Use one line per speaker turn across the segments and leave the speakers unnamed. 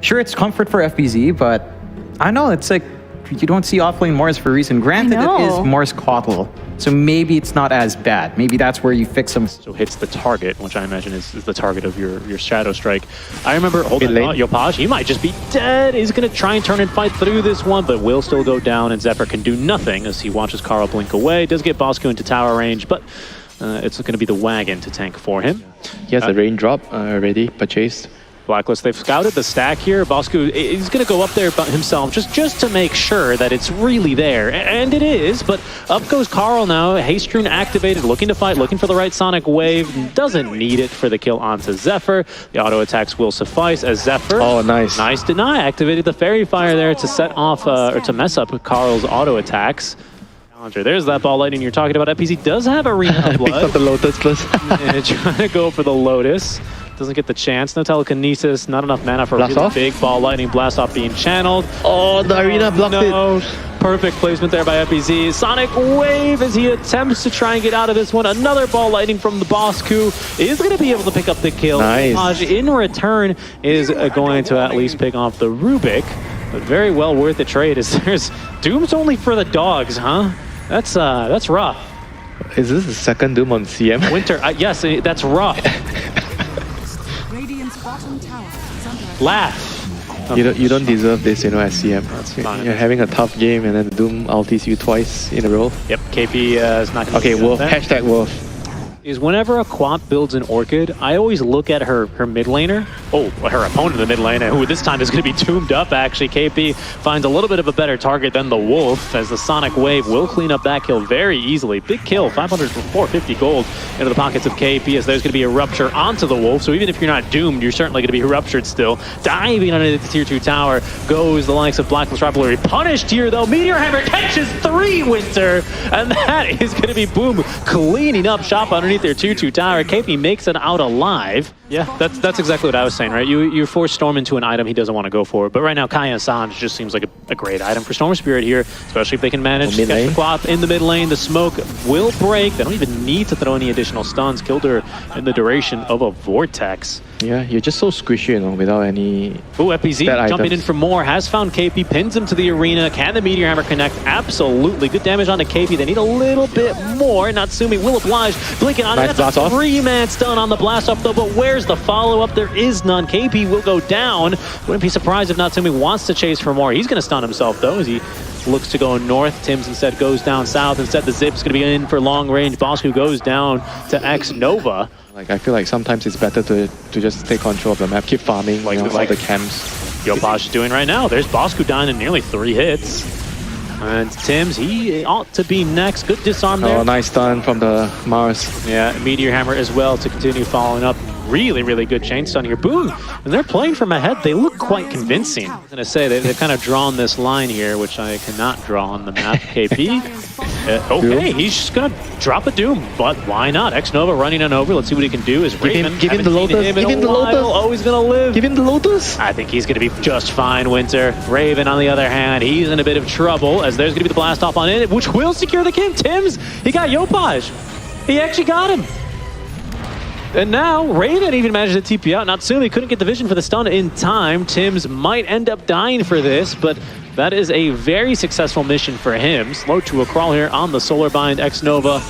Sure, it's comfort for FBZ, but I don't know, it's like you don't see offlane Morris for a reason. Granted, it is Morris Kotl, so maybe it's not as bad. Maybe that's where you fix them.
So hits the target, which I imagine is the target of your Shadow Strike. I remember, hold on, Yopaj, he might just be dead. He's going to try and turn and fight through this one, but will still go down, and Zephyr can do nothing as he watches Karl blink away. Does get Bosku into tower range, but it's going to be the wagon to tank for him.
He has a raindrop already purchased.
Blacklist, they've scouted the stack here. Bosku is going to go up there himself just to make sure that it's really there. And it is, but up goes Karl now. Haste Rune activated, looking to fight, looking for the right Sonic Wave. Doesn't need it for the kill onto Zephyr. The auto attacks will suffice as Zephyr.
Oh, nice.
Nice deny. Activated the Fairy Fire there to set off, or to mess up with Karl's auto attacks. There's that ball lightning you're talking about. FPZ does have Arena of Blood.
Picked up the Lotus plus.
And trying to go for the Lotus. Doesn't get the chance. No telekinesis. Not enough mana for a really big ball lightning blast off being channeled.
Oh, the arena blocked it.
Perfect placement there by FPZ. Sonic Wave as he attempts to try and get out of this one. Another ball lightning from the Bosku is going to be able to pick up the kill.
Nice.
In return is going to at least pick off the Rubik. But very well worth the trade as there's Doom's only for the dogs, huh? That's rough.
Is this the second Doom on CM?
Winter, yes, that's rough. Laugh.
You don't deserve this, you know, as CM. You're having a tough game and then Doom ultis you twice in a row.
Yep, KP is not going to
Okay, Wolf. Hashtag Wolf.
Is whenever a Quap builds an Orchid, I always look at her mid laner. Oh, her opponent in the mid lane, who this time is going to be doomed up, actually. KP finds a little bit of a better target than the Wolf, as the Sonic Wave will clean up that kill very easily. Big kill, 500 for 450 gold into the pockets of KP, as there's going to be a Rupture onto the Wolf. So even if you're not doomed, you're certainly going to be ruptured still. Diving under the tier 2 tower goes the likes of Blacklist Rivalry. Punished here, though. Meteor Hammer catches 3 Winter, and that is going to be Boom cleaning up shop underneath their 2-2 tower. KP makes it out alive. Yeah, that's exactly what I was saying, right? You force Storm into an item he doesn't want to go for. But right now, Kaya Sanj just seems like a great item for Storm Spirit here, especially if they can manage to catch the Quap in the mid lane. The smoke will break. They don't even need to throw any additional stuns. Killed her in the duration of a Vortex.
Yeah, you're just so squishy, you know, without any.
Ooh, FPZ jumping in for more. Has found KP, pins him to the arena. Can the Meteor Hammer connect? Absolutely. Good damage onto KP. They need a little bit more. Natsumi will oblige. Blinking on it. That's a 3-man stun on the blast off, though. But where's the follow-up? There is none. KP will go down. Wouldn't be surprised if Natsumi wants to chase for more. He's going to stun himself, though, as he looks to go north. Tim's instead goes down south. Instead, the Zip's going to be in for long range. Bosku goes down to X Nova.
Like, I feel like sometimes it's better to just take control of the map, keep farming, like the camps.
Yopaj is doing right now. There's Bosku down in nearly 3 hits. And Tim's, he ought to be next. Good disarm there.
Oh, nice stun from the Mars.
Yeah, Meteor Hammer as well to continue following up. Really, really good chain stun here. Boom! And they're playing from ahead. They look quite convincing. I was going to say, they've kind of drawn this line here, which I cannot draw on the map. KP. Okay, he's just going to drop a Doom, but why not? X-Nova running on over. Let's see what he can do. Is Raven.
Give him the Lotus. Give him the Lotus.
Oh, he's going to live.
Give him the Lotus.
I think he's going to be just fine, Winter. Raven, on the other hand, he's in a bit of trouble, as there's going to be the blast off on it, which will secure the king. Tim's, he got Yopaj. He actually got him. And now, Raven even managed to TP out. Natsumi couldn't get the vision for the stun in time. Tim's might end up dying for this, but that is a very successful mission for him. Slow to a crawl here on the Solar Bind, X-Nova.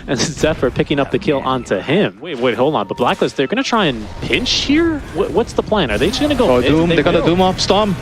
And Zephyr picking up the kill onto him. Wait, hold on. But Blacklist, they're going to try and pinch here? What's the plan? Are they just going to go
mid? Doom, they got a Doom off Storm.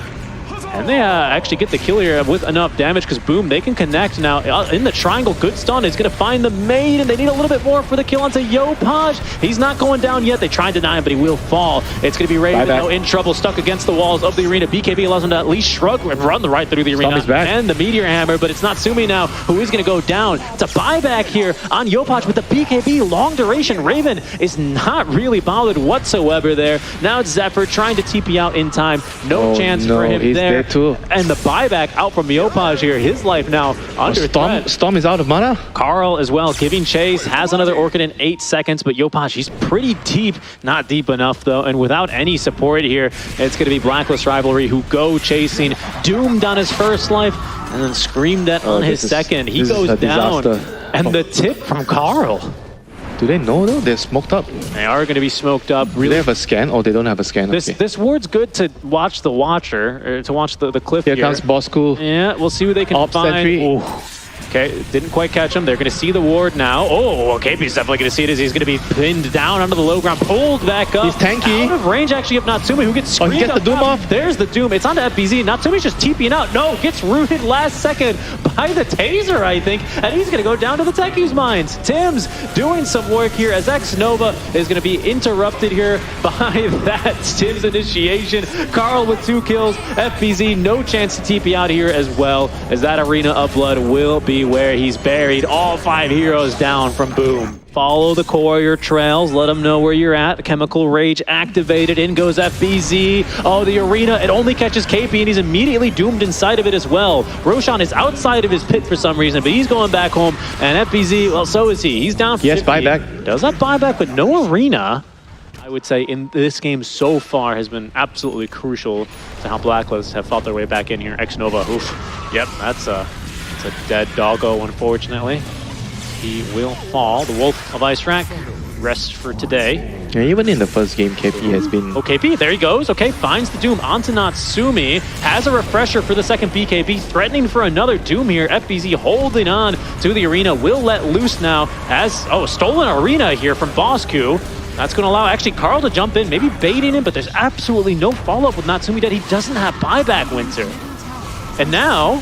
And they actually get the kill here with enough damage, because Boom, they can connect now in the triangle. Good stun is going to find the maid, and they need a little bit more for the kill onto Yopaj. He's not going down yet. They tried to deny him, but he will fall. It's going to be Raven though, in trouble, stuck against the walls of the arena. BKB allows him to at least shrug and run right through the arena. And the Meteor Hammer, but it's Natsumi now who is going to go down. It's a buyback here on Yopaj with the BKB long duration. Raven is not really bothered whatsoever there. Now it's Zephyr trying to TP out in time. No chance for him there.
Too.
And the buyback out from Yopaj here. His life now under threat.
Storm is out of mana.
Karl as well giving chase. Has another Orchid in 8 seconds, but Yopaj, he's pretty deep. Not deep enough though, and without any support here, it's going to be Blacklist Rivalry who go chasing. Doomed on his first life, and then screamed at on his second. He goes down. And the tip from Karl.
Do they know though? They're smoked up.
They are going to be smoked up.
Do they have a scan? Oh, they don't have a scan.
This
Okay.
this ward's good to watch the watcher, or to watch the cliff here.
Here comes Bosku.
Yeah, we'll see who they can
Ops
find.
sentry.
Ooh. Okay, didn't quite catch him. They're going to see the ward now. Oh, KP's definitely going to see it as he's going to be pinned down onto the low ground, pulled back up.
He's tanky.
Out of range, actually, of Natsumi, who gets screened
he gets the
up
Doom
top.
off?
There's the Doom. It's onto FBZ. Natsumi's just TPing out. No, gets rooted last second by the taser, I think. And he's going to go down to the Techies mines. Tim's doing some work here as X-Nova is going to be interrupted here by that Tim's initiation. Carl with 2 kills. FBZ, no chance to TP out here as well, as that Arena of Blood will be where he's buried. All 5 heroes down from Boom. Follow the courier trails, let them know where you're at. Chemical Rage activated, in goes FBZ. Oh, the Arena, it only catches KP and he's immediately doomed inside of it as well. Roshan is outside of his pit for some reason, but he's going back home. And FBZ, well, so is he. He's down for 50.
Buyback.
Does have buyback, but no Arena. I would say in this game so far has been absolutely crucial to how Blacklist have fought their way back in here. X-Nova, oof. Yep, that's a dead doggo, unfortunately. He will fall. The Wolf of Ice Rack rests for today.
Yeah, even in the first game, KP has been...
Oh, KP, there he goes. Okay, finds the Doom onto Natsumi. Has a refresher for the second BKB, threatening for another Doom here. FBZ holding on to the Arena. Will let loose now. Has, stolen Arena here from Bosku. That's going to allow actually Carl to jump in, maybe baiting him, but there's absolutely no follow-up with Natsumi that he doesn't have buyback, Winter. And now...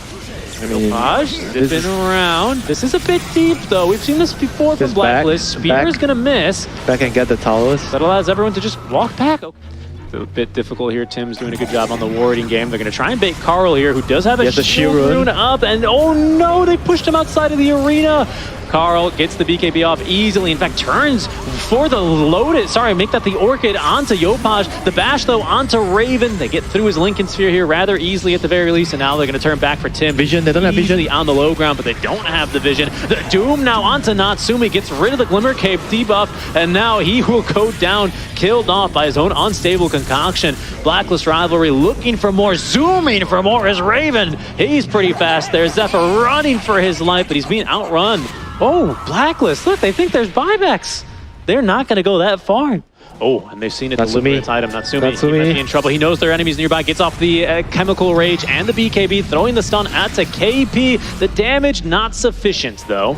zipping around. This is a bit deep, though. We've seen this before from Blacklist. Spear is going to miss.
Back and get the towers.
That allows everyone to just walk back. Okay. It's a bit difficult here. Tim's doing a good job on the warding game. They're going to try and bait Carl here, who does have a shield rune up. And oh no, they pushed him outside of the arena. Carl gets the BKB off easily. In fact, turns for the loaded. Sorry, make that the Orchid onto Yopaj. The bash, though, onto Raven. They get through his Lincoln Sphere here rather easily at the very least. And now they're going to turn back for Tim.
Vision, they don't have vision.
On the low ground, but they don't have the vision. The Doom now onto Natsumi. Gets rid of the Glimmer Cape debuff. And now he will go down, killed off by his own unstable concoction. Blacklist Rivalry looking for more. Zooming for more is Raven. He's pretty fast there. Zephyr running for his life, but he's being outrun. Oh, Blacklist, look, they think there's buybacks. They're not going to go that far. Oh, and they've seen it deliver its item. Natsumi, he might be in trouble. He knows there are enemies nearby. Gets off the Chemical Rage and the BKB, throwing the stun at to KP. The damage not sufficient, though.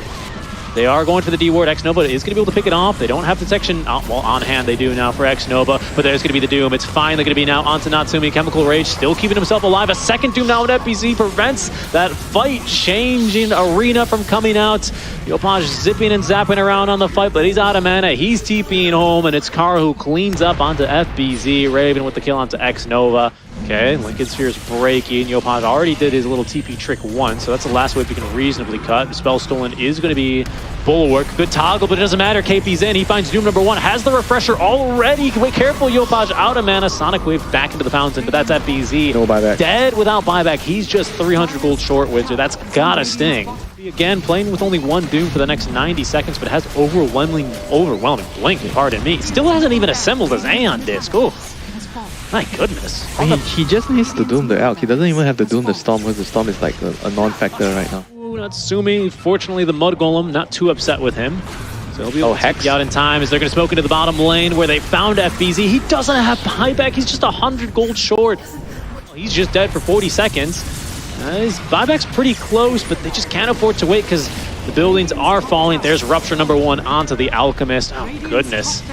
They are going for the D-Ward. X-Nova is going to be able to pick it off. They don't have detection. Well, on hand they do now for X-Nova, but there's going to be the Doom. It's fine. They're going to be now onto Natsumi. Chemical Rage still keeping himself alive. A second Doom now at FBZ prevents that fight-changing Arena from coming out. Yopaj zipping and zapping around on the fight, but he's out of mana. He's TPing home, and it's Kara who cleans up onto FBZ. Raven with the kill onto X-Nova. Okay, Lincoln Sphere's breaking. Yopaj already did his little TP trick once, so that's the last wave we can reasonably cut. Spell Stolen is going to be Bulwark. Good toggle, but it doesn't matter. KP's in. He finds Doom number 1. Has the refresher already. Wait, careful, Yopaj out of mana. Sonic Wave back into the fountain, but that's FBZ.
No buyback.
Dead without buyback. He's just 300 gold short, Winter. That's gotta sting. Again, playing with only 1 Doom for the next 90 seconds, but has overwhelming blink, pardon me. Still hasn't even assembled his Aeon disc. Oh. My goodness.
He just needs to Doom the Elk. He doesn't even have to Doom the Storm, because the Storm is like a non-factor right now.
Natsumi, fortunately the Mud Golem, not too upset with him. So he'll be able to take you out in time as they're going to smoke into the bottom lane where they found FBZ. He doesn't have buyback. He's just 100 gold short. He's just dead for 40 seconds. His buyback's pretty close, but they just can't afford to wait because the buildings are falling. There's Rupture number 1 onto the Alchemist. Oh, goodness.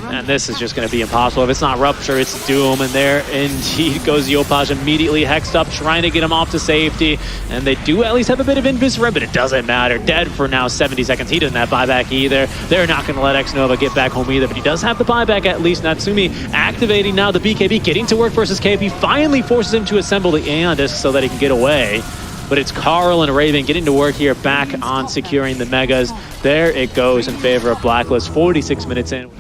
And this is just going to be impossible. If it's not Rupture, it's Doom. And there indeed goes Yopaj, immediately hexed up, trying to get him off to safety. And they do at least have a bit of Invis Red, but it doesn't matter. Dead for now 70 seconds. He doesn't have buyback either. They're not going to let X-Nova get back home either, but he does have the buyback at least. Natsumi activating now the BKB, getting to work versus KP, finally forces him to assemble the Aeon disc so that he can get away. But it's Carl and Raven getting to work here, back on securing the Megas. There it goes in favor of Blacklist, 46 minutes in.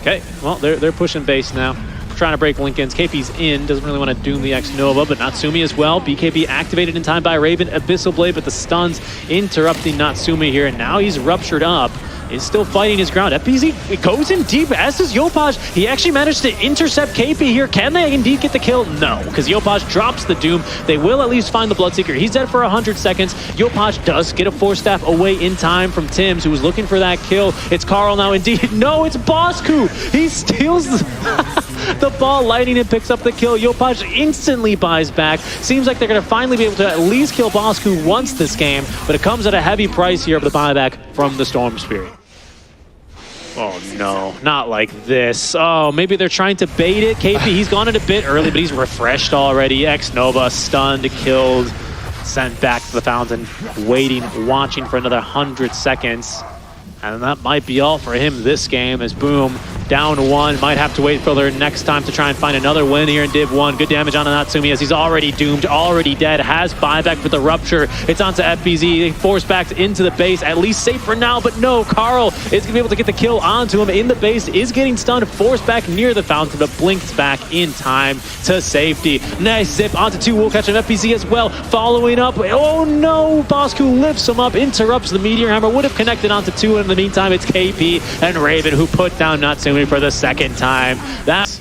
Okay, well, they're pushing base now. Trying to break Lincoln's. KP's in, doesn't really want to doom the X-Nova, but Natsumi as well. BKB activated in time by Raven. Abyssal Blade, but the stuns interrupting Natsumi here, and now he's ruptured up. is still fighting his ground. FPZ, it goes in deep, as does Yopaj. He actually managed to intercept KP here. Can they indeed get the kill? No, because Yopaj drops the Doom. They will at least find the Bloodseeker. He's dead for 100 seconds. Yopaj does get a Force Staff away in time from Tims, who was looking for that kill. It's Carl now indeed. No, it's Bosku. He steals the ball, Lightning, and picks up the kill. Yopaj instantly buys back. Seems like they're going to finally be able to at least kill Bosku once this game, but it comes at a heavy price here of the buyback from the Storm Spirit. Oh no, not like this. Oh, maybe they're trying to bait it. KP, he's gone in a bit early, but he's refreshed already. X-Nova stunned, killed, sent back to the fountain, waiting, watching for another 100 seconds. And that might be all for him this game, as Boom, down 1, might have to wait for their next time to try and find another win here in Div 1. Good damage on Natsumi as he's already doomed, already dead, has buyback with the Rupture. It's onto FBZ, they force back into the base, at least safe for now, but no, Carl is going to be able to get the kill onto him in the base, is getting stunned, forced back near the fountain, but blinks back in time to safety. Nice zip onto 2, will catch an FBZ as well, following up. Oh no, Bosku lifts him up, interrupts the Meteor Hammer, would have connected onto 2, and in the meantime, it's KP and Raven who put down Natsumi for the second time. That's